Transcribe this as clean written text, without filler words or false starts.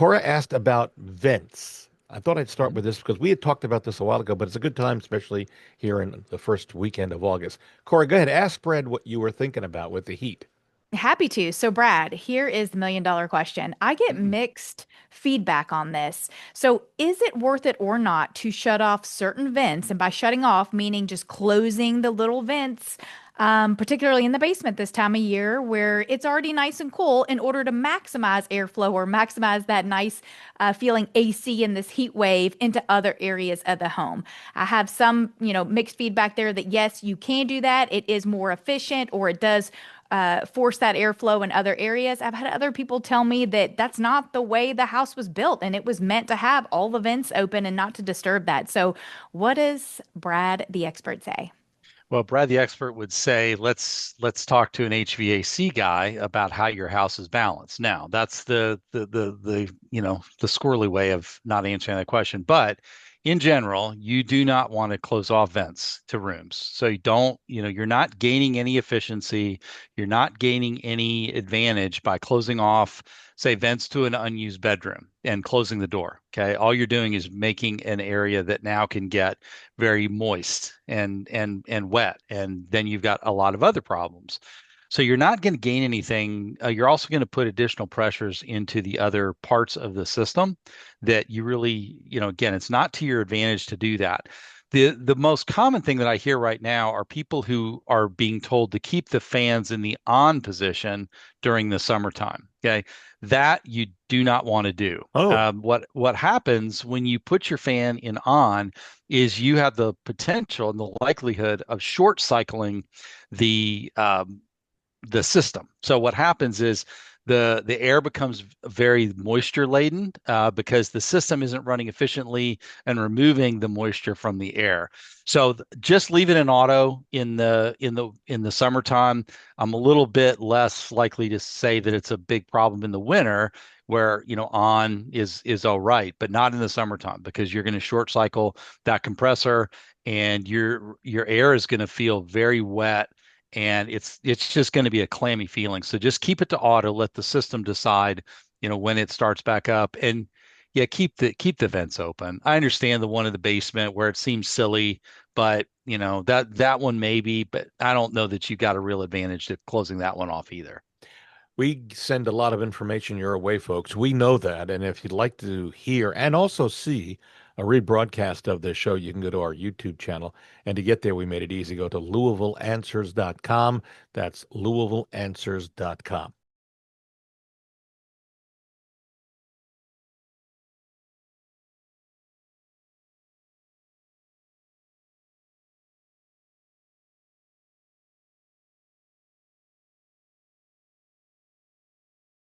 Cora asked about vents. I thought I'd start Mhm. with this because we had talked about this a while ago, but it's a good time, especially here in the first weekend of August. Cora, go ahead. Ask Brad what you were thinking about with the heat. Happy to. So, Brad, here is the million-dollar question. I get Mm. mixed feedback on this. So, is it worth it or not to shut off certain vents? And by shutting off, meaning just closing the little vents, particularly in the basement this time of year where it's already nice and cool, in order to maximize airflow or maximize that nice feeling AC in this heat wave into other areas of the home. I have some, mixed feedback there that yes, you can do that. It is more efficient, or it does force that airflow in other areas. I've had other people tell me that that's not the way the house was built and it was meant to have all the vents open and not to disturb that. So, what does Brad, the expert, say? Well, Brad, the expert would say, let's talk to an HVAC guy about how your house is balanced. Now, that's the squirrely way of not answering that question. But in general, you do not want to close off vents to rooms. So you don't, you're not gaining any efficiency. You're not gaining any advantage by closing off, say, vents to an unused bedroom and closing the door. Okay. All you're doing is making an area that now can get very moist and wet, and then you've got a lot of other problems. So you're not going to gain anything. You're also going to put additional pressures into the other parts of the system that you really, again, it's not to your advantage to do that. The most common thing that I hear right now are people who are being told to keep the fans in the on position during the summertime. Okay, that you do not want to do. Oh, What happens when you put your fan in on is you have the potential and the likelihood of short cycling the the system. So what happens is the air becomes very moisture laden because the system isn't running efficiently and removing the moisture from the air. So just leave it in auto in the summertime. I'm a little bit less likely to say that it's a big problem in the winter where on is all right, but not in the summertime because you're going to short cycle that compressor and your air is going to feel very wet and it's just going to be a clammy feeling. So just keep it to auto, let the system decide, when it starts back up. And yeah, keep the vents open. I understand the one in the basement where it seems silly, but that one maybe, but I don't know that you got a real advantage to closing that one off either. we send a lot of information your way, folks. We know that. And if you'd like to hear and also see a rebroadcast of this show, you can go to our YouTube channel. And to get there, we made it easy. Go to LouisvilleAnswers.com. That's LouisvilleAnswers.com.